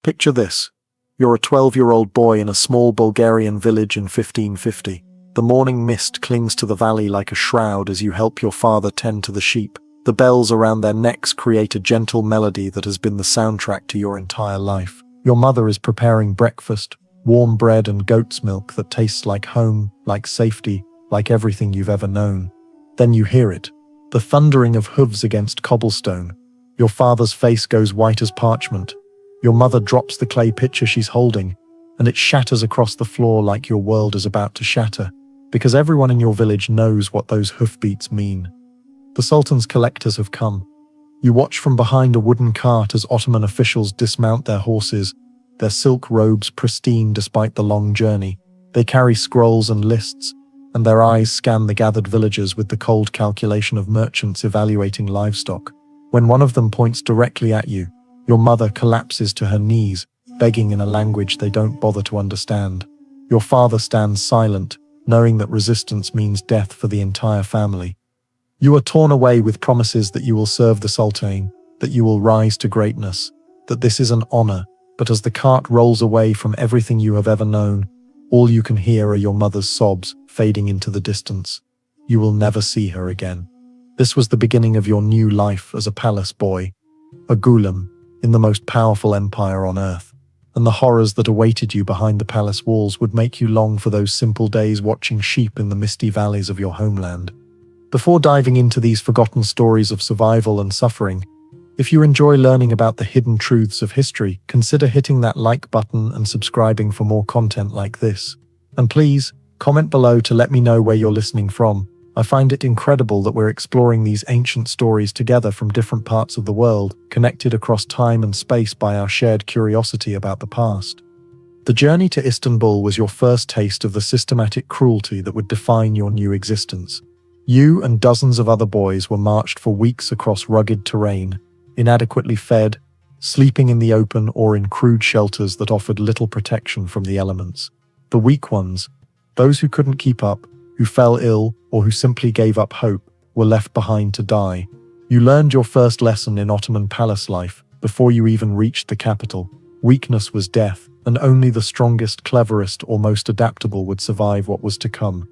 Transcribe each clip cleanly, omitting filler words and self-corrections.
Picture this. You're a 12-year-old boy in a small Bulgarian village in 1550. The morning mist clings to the valley like a shroud as you help your father tend to the sheep. The bells around their necks create a gentle melody that has been the soundtrack to your entire life. Your mother is preparing breakfast, warm bread and goat's milk that tastes like home, like safety, like everything you've ever known. Then you hear it. The thundering of hooves against cobblestone. Your father's face goes white as parchment. Your mother drops the clay pitcher she's holding, and it shatters across the floor like your world is about to shatter, because everyone in your village knows what those hoofbeats mean. The Sultan's collectors have come. You watch from behind a wooden cart as Ottoman officials dismount their horses, their silk robes pristine despite the long journey. They carry scrolls and lists, and their eyes scan the gathered villagers with the cold calculation of merchants evaluating livestock. When one of them points directly at you, your mother collapses to her knees, begging in a language they don't bother to understand. Your father stands silent, knowing that resistance means death for the entire family. You are torn away with promises that you will serve the Sultan, that you will rise to greatness, that this is an honor, but as the cart rolls away from everything you have ever known, all you can hear are your mother's sobs fading into the distance. You will never see her again. This was the beginning of your new life as a palace boy, a ghulam, in the most powerful empire on earth, and the horrors that awaited you behind the palace walls would make you long for those simple days watching sheep in the misty valleys of your homeland. Before diving into these forgotten stories of survival and suffering, if you enjoy learning about the hidden truths of history, consider hitting that like button and subscribing for more content like this. And please, comment below to let me know where you're listening from. I find it incredible that we're exploring these ancient stories together from different parts of the world, connected across time and space by our shared curiosity about the past. The journey to Istanbul was your first taste of the systematic cruelty that would define your new existence. You and dozens of other boys were marched for weeks across rugged terrain, inadequately fed, sleeping in the open or in crude shelters that offered little protection from the elements. The weak ones, those who couldn't keep up, who fell ill, or who simply gave up hope, were left behind to die. You learned your first lesson in Ottoman palace life before you even reached the capital. Weakness was death, and only the strongest, cleverest, or most adaptable would survive what was to come.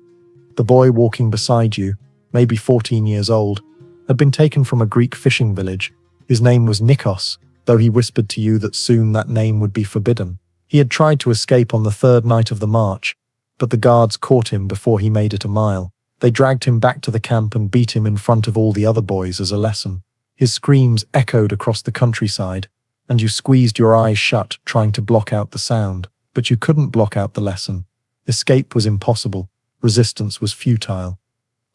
The boy walking beside you, maybe 14 years old, had been taken from a Greek fishing village. His name was Nikos, though he whispered to you that soon that name would be forbidden. He had tried to escape on the third night of the march, but the guards caught him before he made it a mile. They dragged him back to the camp and beat him in front of all the other boys as a lesson. His screams echoed across the countryside, and you squeezed your eyes shut trying to block out the sound, but you couldn't block out the lesson. Escape was impossible. Resistance was futile.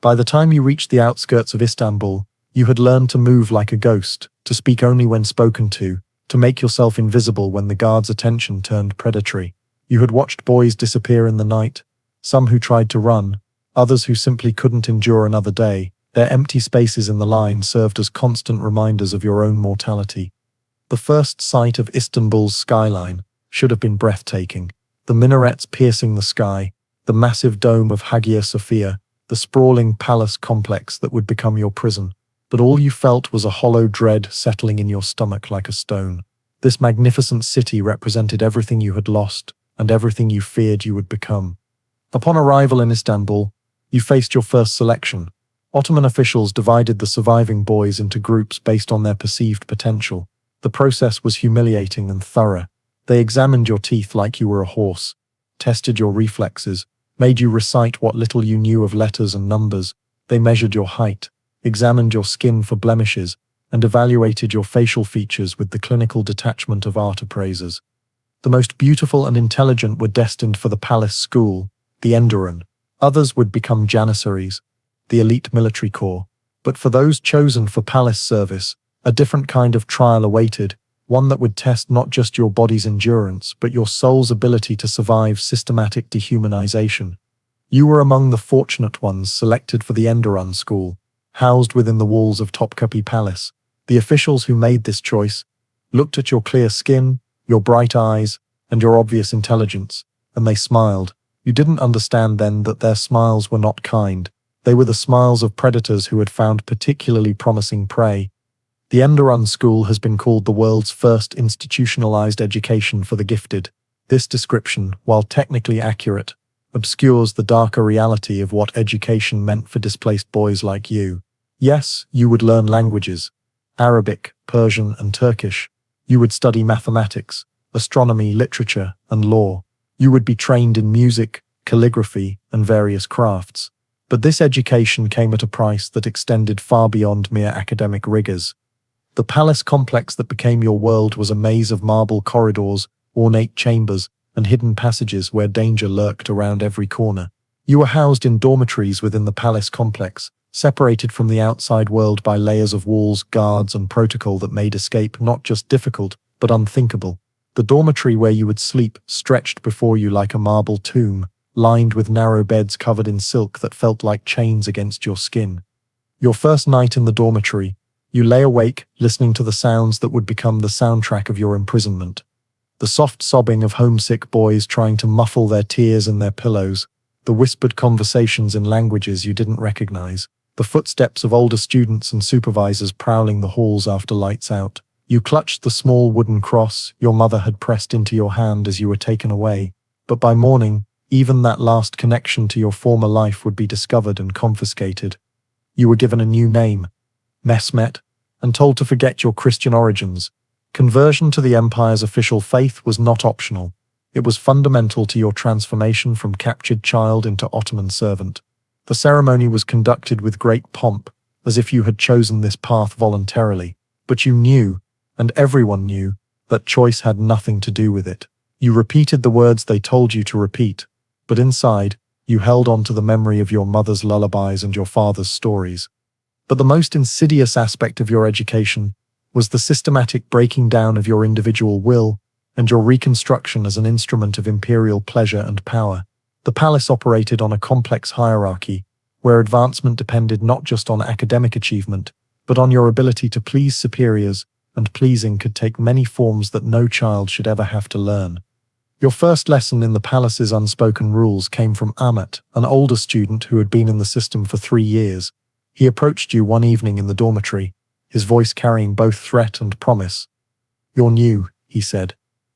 By the time you reached the outskirts of Istanbul, you had learned to move like a ghost, to speak only when spoken to make yourself invisible when the guards' attention turned predatory. You had watched boys disappear in the night, some who tried to run, others who simply couldn't endure another day. Their empty spaces in the line served as constant reminders of your own mortality. The first sight of Istanbul's skyline should have been breathtaking. The minarets piercing the sky, the massive dome of Hagia Sophia, the sprawling palace complex that would become your prison. But all you felt was a hollow dread settling in your stomach like a stone. This magnificent city represented everything you had lost and everything you feared you would become. Upon arrival in Istanbul, you faced your first selection. Ottoman officials divided the surviving boys into groups based on their perceived potential. The process was humiliating and thorough. They examined your teeth like you were a horse, tested your reflexes, made you recite what little you knew of letters and numbers. They measured your height, examined your skin for blemishes, and evaluated your facial features with the clinical detachment of art appraisers. The most beautiful and intelligent were destined for the palace school, the Enderun. Others would become janissaries, the elite military corps. But for those chosen for palace service, a different kind of trial awaited, one that would test not just your body's endurance, but your soul's ability to survive systematic dehumanization. You were among the fortunate ones selected for the Enderun school, housed within the walls of Topkapi Palace. The officials who made this choice looked at your clear skin, your bright eyes, and your obvious intelligence, and they smiled. You didn't understand then that their smiles were not kind. They were the smiles of predators who had found particularly promising prey. The Enderun School has been called the world's first institutionalized education for the gifted. This description, while technically accurate, obscures the darker reality of what education meant for displaced boys like you. Yes, you would learn languages, Arabic, Persian, and Turkish. You would study mathematics, astronomy, literature, and law. You would be trained in music, calligraphy, and various crafts. But this education came at a price that extended far beyond mere academic rigors. The palace complex that became your world was a maze of marble corridors, ornate chambers, and hidden passages where danger lurked around every corner. You were housed in dormitories within the palace complex, separated from the outside world by layers of walls, guards, and protocol that made escape not just difficult, but unthinkable. The dormitory where you would sleep stretched before you like a marble tomb, lined with narrow beds covered in silk that felt like chains against your skin. Your first night in the dormitory, you lay awake, listening to the sounds that would become the soundtrack of your imprisonment. The soft sobbing of homesick boys trying to muffle their tears in their pillows, the whispered conversations in languages you didn't recognize, the footsteps of older students and supervisors prowling the halls after lights out. You clutched the small wooden cross your mother had pressed into your hand as you were taken away, but by morning, even that last connection to your former life would be discovered and confiscated. You were given a new name, Mehmet, and told to forget your Christian origins. Conversion to the empire's official faith was not optional. It was fundamental to your transformation from captured child into Ottoman servant. The ceremony was conducted with great pomp, as if you had chosen this path voluntarily. But you knew, and everyone knew, that choice had nothing to do with it. You repeated the words they told you to repeat, but inside, you held on to the memory of your mother's lullabies and your father's stories. But the most insidious aspect of your education was the systematic breaking down of your individual will and your reconstruction as an instrument of imperial pleasure and power. The palace operated on a complex hierarchy, where advancement depended not just on academic achievement, but on your ability to please superiors, and pleasing could take many forms that no child should ever have to learn. Your first lesson in the palace's unspoken rules came from Ahmet, an older student who had been in the system for 3 years. He approached you one evening in the dormitory, his voice carrying both threat and promise. "You're new," he said,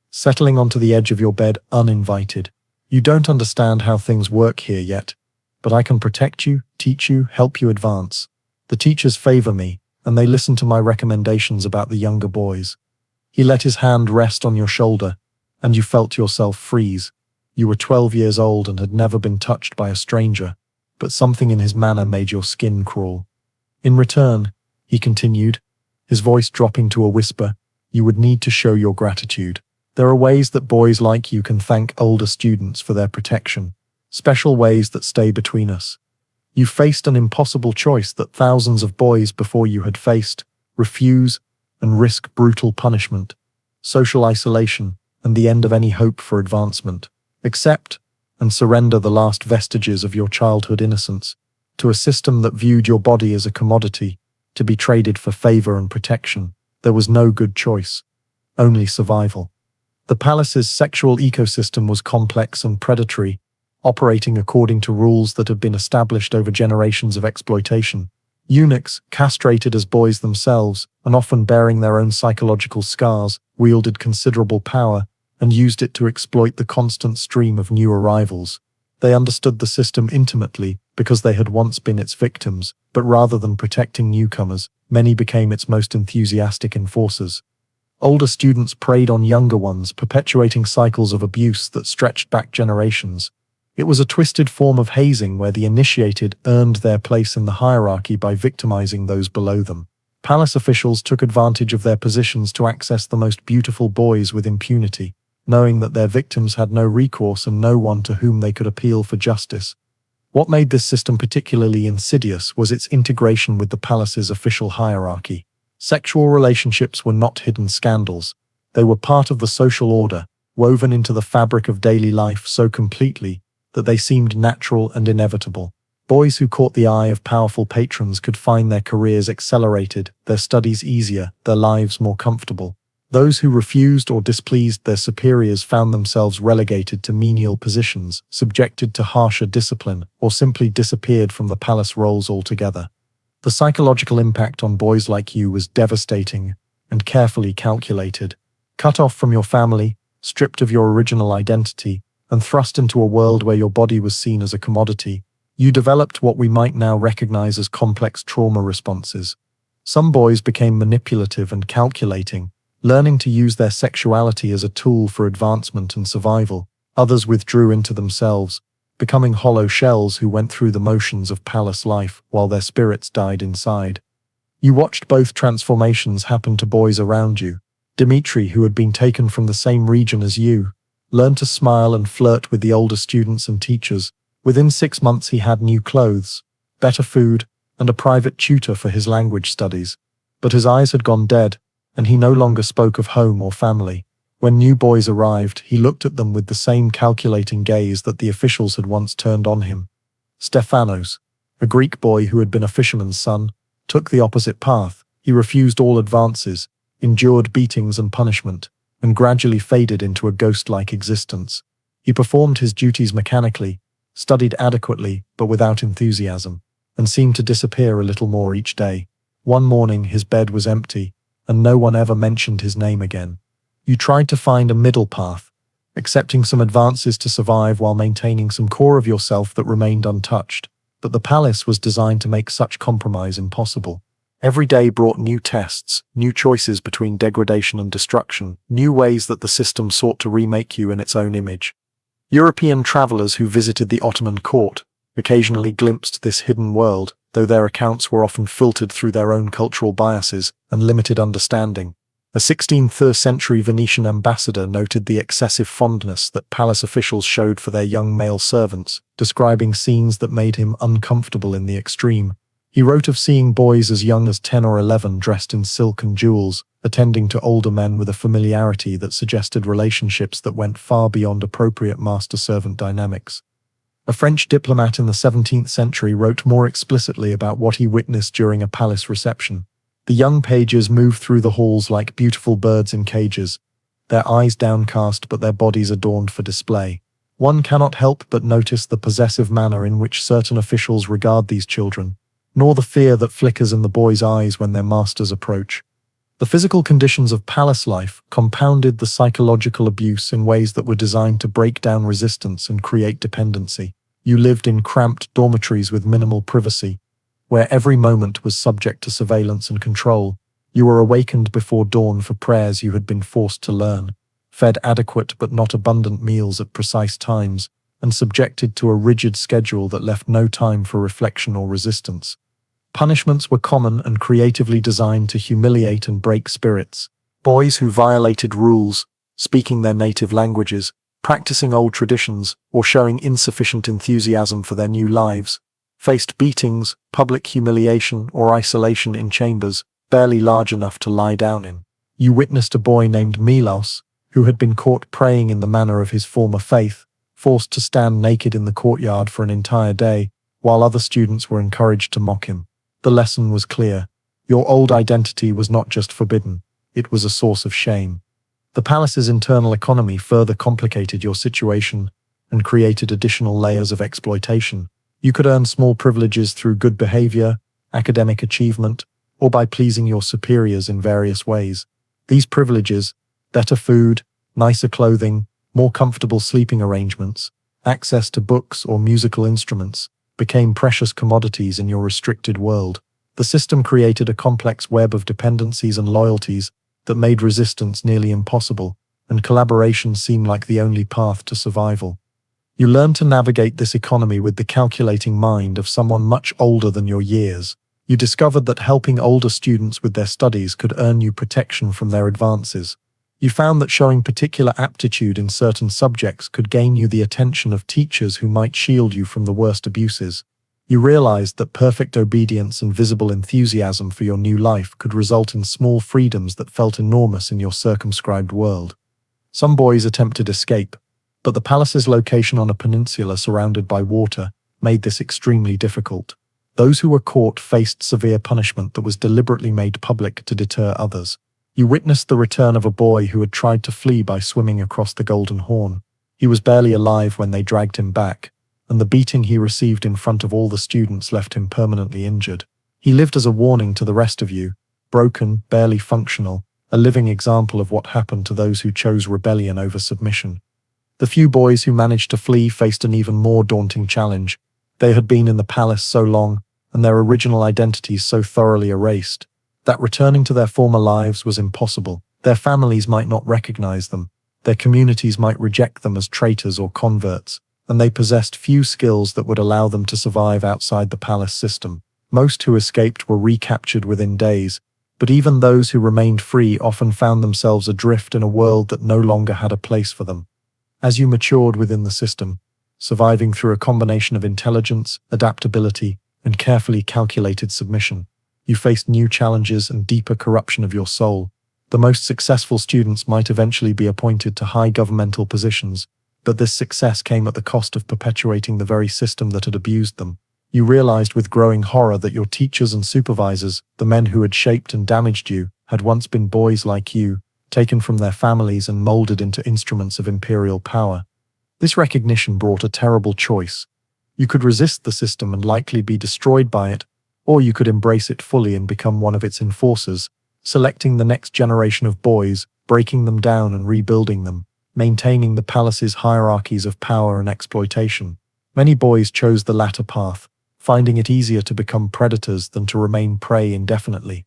settling onto the edge of your bed uninvited. "You don't understand how things work here yet, but I can protect you, teach you, help you advance. The teachers favor me, and they listen to my recommendations about the younger boys." He let his hand rest on your shoulder, and you felt yourself freeze. You were 12 years old and had never been touched by a stranger, but something in his manner made your skin crawl. "In return," he continued, his voice dropping to a whisper, "you would need to show your gratitude. There are ways that boys like you can thank older students for their protection, special ways that stay between us. You faced an impossible choice that thousands of boys before you had faced: refuse and risk brutal punishment, social isolation, and the end of any hope for advancement. Accept and surrender the last vestiges of your childhood innocence to a system that viewed your body as a commodity to be traded for favor and protection. There was no good choice, only survival." The palace's sexual ecosystem was complex and predatory, operating according to rules that had been established over generations of exploitation. Eunuchs, castrated as boys themselves, and often bearing their own psychological scars, wielded considerable power and used it to exploit the constant stream of new arrivals. They understood the system intimately because they had once been its victims, but rather than protecting newcomers, many became its most enthusiastic enforcers. Older students preyed on younger ones, perpetuating cycles of abuse that stretched back generations. It was a twisted form of hazing where the initiated earned their place in the hierarchy by victimizing those below them. Palace officials took advantage of their positions to access the most beautiful boys with impunity, knowing that their victims had no recourse and no one to whom they could appeal for justice. What made this system particularly insidious was its integration with the palace's official hierarchy. Sexual relationships were not hidden scandals. They were part of the social order, woven into the fabric of daily life so completely that they seemed natural and inevitable. Boys who caught the eye of powerful patrons could find their careers accelerated, their studies easier, their lives more comfortable. Those who refused or displeased their superiors found themselves relegated to menial positions, subjected to harsher discipline, or simply disappeared from the palace rolls altogether. The psychological impact on boys like you was devastating and carefully calculated. Cut off from your family, stripped of your original identity, and thrust into a world where your body was seen as a commodity, you developed what we might now recognize as complex trauma responses. Some boys became manipulative and calculating, learning to use their sexuality as a tool for advancement and survival. Others withdrew into themselves, becoming hollow shells who went through the motions of palace life while their spirits died inside. You watched both transformations happen to boys around you. Dmitri, who had been taken from the same region as you, learned to smile and flirt with the older students and teachers. Within 6 months he had new clothes, better food, and a private tutor for his language studies. But his eyes had gone dead, and he no longer spoke of home or family. When new boys arrived, he looked at them with the same calculating gaze that the officials had once turned on him. Stefanos, a Greek boy who had been a fisherman's son, took the opposite path. He refused all advances, endured beatings and punishment, and gradually faded into a ghost-like existence. He performed his duties mechanically, studied adequately but without enthusiasm, and seemed to disappear a little more each day. One morning his bed was empty, and no one ever mentioned his name again. You tried to find a middle path, accepting some advances to survive while maintaining some core of yourself that remained untouched, but the palace was designed to make such compromise impossible. Every day brought new tests, new choices between degradation and destruction, new ways that the system sought to remake you in its own image. European travelers who visited the Ottoman court occasionally glimpsed this hidden world, though their accounts were often filtered through their own cultural biases and limited understanding. A 16th century Venetian ambassador noted the excessive fondness that palace officials showed for their young male servants, describing scenes that made him uncomfortable in the extreme. He wrote of seeing boys as young as 10 or 11 dressed in silk and jewels, attending to older men with a familiarity that suggested relationships that went far beyond appropriate master-servant dynamics. A French diplomat in the 17th century wrote more explicitly about what he witnessed during a palace reception. The young pages moved through the halls like beautiful birds in cages, their eyes downcast but their bodies adorned for display. One cannot help but notice the possessive manner in which certain officials regard these children, nor the fear that flickers in the boys' eyes when their masters approach. The physical conditions of palace life compounded the psychological abuse in ways that were designed to break down resistance and create dependency. You lived in cramped dormitories with minimal privacy, where every moment was subject to surveillance and control. You were awakened before dawn for prayers you had been forced to learn, fed adequate but not abundant meals at precise times, and subjected to a rigid schedule that left no time for reflection or resistance. Punishments were common and creatively designed to humiliate and break spirits. Boys who violated rules, speaking their native languages, practicing old traditions, or showing insufficient enthusiasm for their new lives, faced beatings, public humiliation, or isolation in chambers barely large enough to lie down in. You witnessed a boy named Milos, who had been caught praying in the manner of his former faith, forced to stand naked in the courtyard for an entire day, while other students were encouraged to mock him. The lesson was clear. Your old identity was not just forbidden, it was a source of shame. The palace's internal economy further complicated your situation and created additional layers of exploitation. You could earn small privileges through good behavior, academic achievement, or by pleasing your superiors in various ways. These privileges, better food, nicer clothing, more comfortable sleeping arrangements, access to books or musical instruments, became precious commodities in your restricted world. The system created a complex web of dependencies and loyalties that made resistance nearly impossible, and collaboration seemed like the only path to survival. You learned to navigate this economy with the calculating mind of someone much older than your years. You discovered that helping older students with their studies could earn you protection from their advances. You found that showing particular aptitude in certain subjects could gain you the attention of teachers who might shield you from the worst abuses. You realized that perfect obedience and visible enthusiasm for your new life could result in small freedoms that felt enormous in your circumscribed world. Some boys attempted escape, but the palace's location on a peninsula surrounded by water made this extremely difficult. Those who were caught faced severe punishment that was deliberately made public to deter others. You witnessed the return of a boy who had tried to flee by swimming across the Golden Horn. He was barely alive when they dragged him back, and the beating he received in front of all the students left him permanently injured. He lived as a warning to the rest of you, broken, barely functional, a living example of what happened to those who chose rebellion over submission. The few boys who managed to flee faced an even more daunting challenge. They had been in the palace so long, and their original identities so thoroughly erased, that returning to their former lives was impossible. Their families might not recognize them, their communities might reject them as traitors or converts, and they possessed few skills that would allow them to survive outside the palace system. Most who escaped were recaptured within days, but even those who remained free often found themselves adrift in a world that no longer had a place for them. As you matured within the system, surviving through a combination of intelligence, adaptability, and carefully calculated submission, you faced new challenges and deeper corruption of your soul. The most successful students might eventually be appointed to high governmental positions, but this success came at the cost of perpetuating the very system that had abused them. You realized with growing horror that your teachers and supervisors, the men who had shaped and damaged you, had once been boys like you, taken from their families and molded into instruments of imperial power. This recognition brought a terrible choice. You could resist the system and likely be destroyed by it, or you could embrace it fully and become one of its enforcers, selecting the next generation of boys, breaking them down and rebuilding them, maintaining the palace's hierarchies of power and exploitation. Many boys chose the latter path, finding it easier to become predators than to remain prey indefinitely.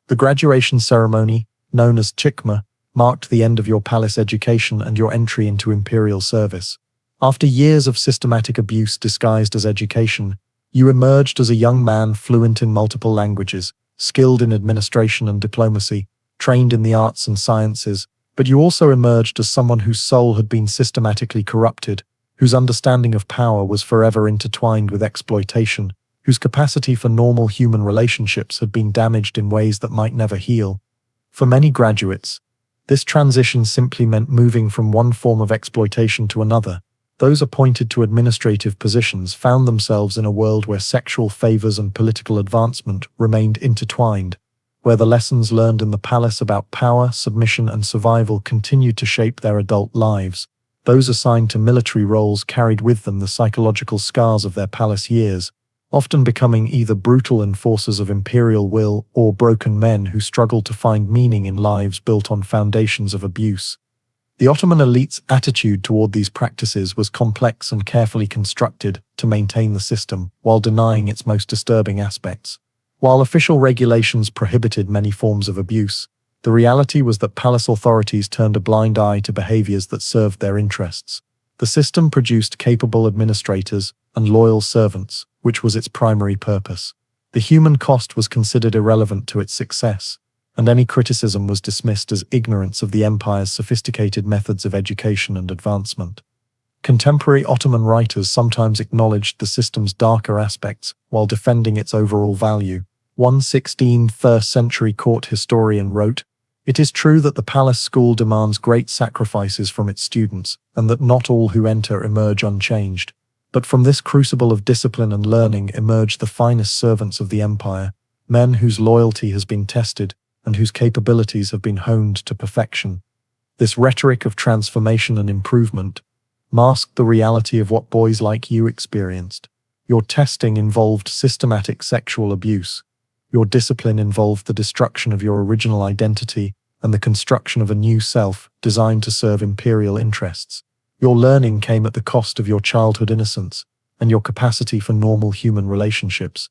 The graduation ceremony, known as chikma, marked the end of your palace education and your entry into imperial service. After years of systematic abuse disguised as education, you emerged as a young man fluent in multiple languages, skilled in administration and diplomacy, trained in the arts and sciences, but you also emerged as someone whose soul had been systematically corrupted, whose understanding of power was forever intertwined with exploitation, whose capacity for normal human relationships had been damaged in ways that might never heal. For many graduates, this transition simply meant moving from one form of exploitation to another. Those appointed to administrative positions found themselves in a world where sexual favors and political advancement remained intertwined, where the lessons learned in the palace about power, submission, and survival continued to shape their adult lives. Those assigned to military roles carried with them the psychological scars of their palace years, often becoming either brutal enforcers of imperial will or broken men who struggled to find meaning in lives built on foundations of abuse. The Ottoman elite's attitude toward these practices was complex and carefully constructed to maintain the system while denying its most disturbing aspects. While official regulations prohibited many forms of abuse, the reality was that palace authorities turned a blind eye to behaviors that served their interests. The system produced capable administrators and loyal servants, which was its primary purpose. The human cost was considered irrelevant to its success, and any criticism was dismissed as ignorance of the empire's sophisticated methods of education and advancement. Contemporary Ottoman writers sometimes acknowledged the system's darker aspects while defending its overall value. One 16th century court historian wrote, "It is true that the palace school demands great sacrifices from its students, and that not all who enter emerge unchanged. But from this crucible of discipline and learning emerge the finest servants of the empire, men whose loyalty has been tested and whose capabilities have been honed to perfection." This rhetoric of transformation and improvement masked the reality of what boys like you experienced. Your testing involved systematic sexual abuse. Your discipline involved the destruction of your original identity and the construction of a new self designed to serve imperial interests. Your learning came at the cost of your childhood innocence and your capacity for normal human relationships.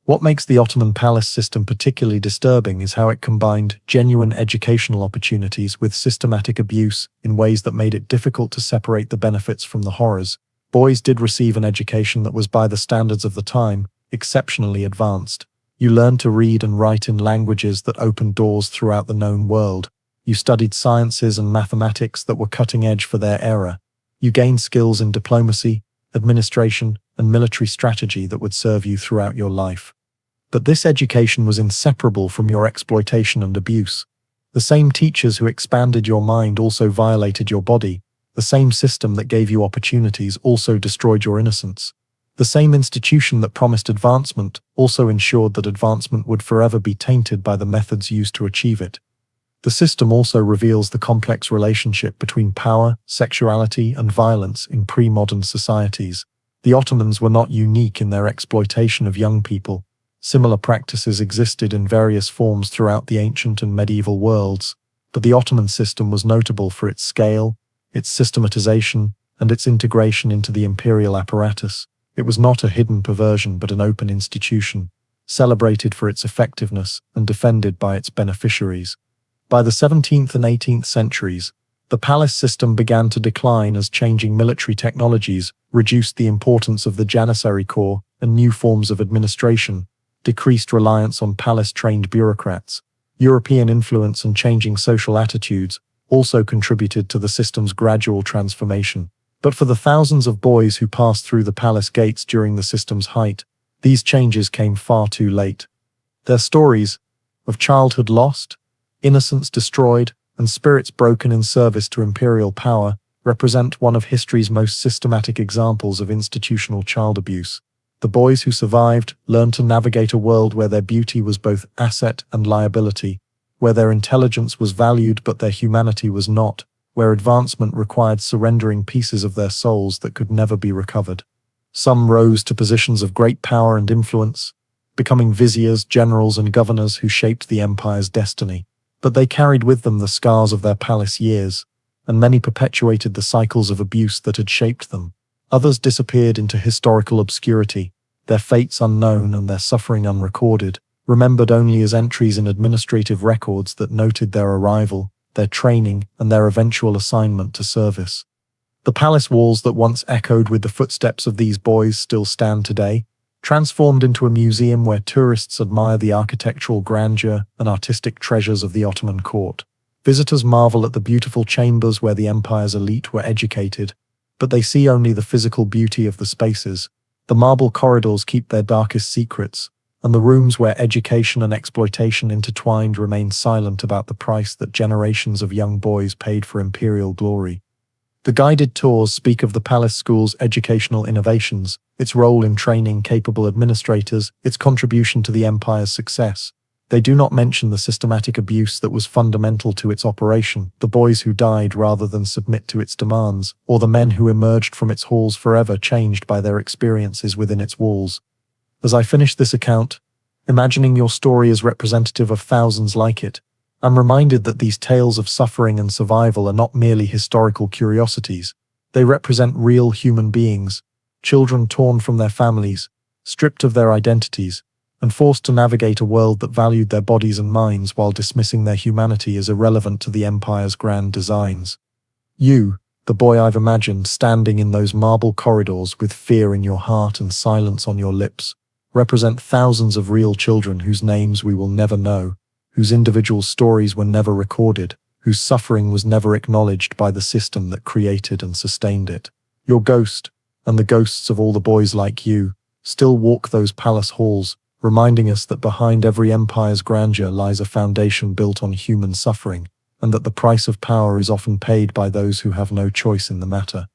What makes the Ottoman palace system particularly disturbing is how it combined genuine educational opportunities with systematic abuse in ways that made it difficult to separate the benefits from the horrors. Boys did receive an education that was, by the standards of the time, exceptionally advanced. You learned to read and write in languages that opened doors throughout the known world. You studied sciences and mathematics that were cutting edge for their era. You gained skills in diplomacy, administration, and military strategy that would serve you throughout your life. But this education was inseparable from your exploitation and abuse. The same teachers who expanded your mind also violated your body. The same system that gave you opportunities also destroyed your innocence. The same institution that promised advancement also ensured that advancement would forever be tainted by the methods used to achieve it. The system also reveals the complex relationship between power, sexuality, and violence in pre-modern societies. The Ottomans were not unique in their exploitation of young people. Similar practices existed in various forms throughout the ancient and medieval worlds, but the Ottoman system was notable for its scale, its systematization, and its integration into the imperial apparatus. It was not a hidden perversion but an open institution, celebrated for its effectiveness and defended by its beneficiaries. By the 17th and 18th centuries, the palace system began to decline as changing military technologies reduced the importance of the Janissary Corps, and new forms of administration decreased reliance on palace-trained bureaucrats. European influence and changing social attitudes also contributed to the system's gradual transformation. But for the thousands of boys who passed through the palace gates during the system's height, these changes came far too late. Their stories of childhood lost, innocence destroyed, and spirits broken in service to imperial power represent one of history's most systematic examples of institutional child abuse. The boys who survived learned to navigate a world where their beauty was both asset and liability, where their intelligence was valued but their humanity was not, where advancement required surrendering pieces of their souls that could never be recovered. Some rose to positions of great power and influence, becoming viziers, generals, and governors who shaped the empire's destiny. But they carried with them the scars of their palace years, and many perpetuated the cycles of abuse that had shaped them. Others disappeared into historical obscurity, their fates unknown and their suffering unrecorded, remembered only as entries in administrative records that noted their arrival, their training, and their eventual assignment to service. The palace walls that once echoed with the footsteps of these boys still stand today, transformed into a museum where tourists admire the architectural grandeur and artistic treasures of the Ottoman court. Visitors marvel at the beautiful chambers where the empire's elite were educated, but they see only the physical beauty of the spaces. The marble corridors keep their darkest secrets, and the rooms where education and exploitation intertwined remain silent about the price that generations of young boys paid for imperial glory. The guided tours speak of the palace school's educational innovations, its role in training capable administrators, its contribution to the empire's success. They do not mention the systematic abuse that was fundamental to its operation, the boys who died rather than submit to its demands, or the men who emerged from its halls forever changed by their experiences within its walls. As I finish this account, imagining your story as representative of thousands like it, I'm reminded that these tales of suffering and survival are not merely historical curiosities. They represent real human beings, children torn from their families, stripped of their identities, and forced to navigate a world that valued their bodies and minds while dismissing their humanity as irrelevant to the empire's grand designs. You, the boy I've imagined standing in those marble corridors with fear in your heart and silence on your lips, represent thousands of real children whose names we will never know, whose individual stories were never recorded, whose suffering was never acknowledged by the system that created and sustained it. Your ghost, and the ghosts of all the boys like you, still walk those palace halls, reminding us that behind every empire's grandeur lies a foundation built on human suffering, and that the price of power is often paid by those who have no choice in the matter.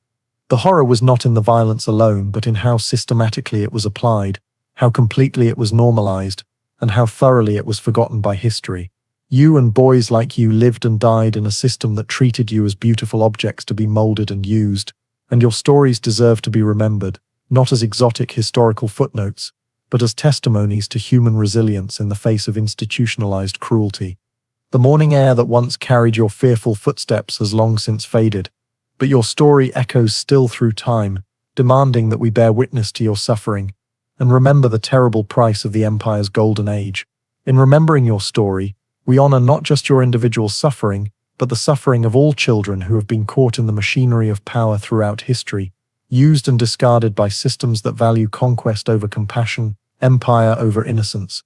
The horror was not in the violence alone, but in how systematically it was applied, how completely it was normalized, and how thoroughly it was forgotten by history. You and boys like you lived and died in a system that treated you as beautiful objects to be molded and used, and your stories deserve to be remembered, not as exotic historical footnotes, but as testimonies to human resilience in the face of institutionalized cruelty. The morning air that once carried your fearful footsteps has long since faded, but your story echoes still through time, demanding that we bear witness to your suffering, and remember the terrible price of the empire's golden age. In remembering your story, we honor not just your individual suffering, but the suffering of all children who have been caught in the machinery of power throughout history, used and discarded by systems that value conquest over compassion, empire over innocence,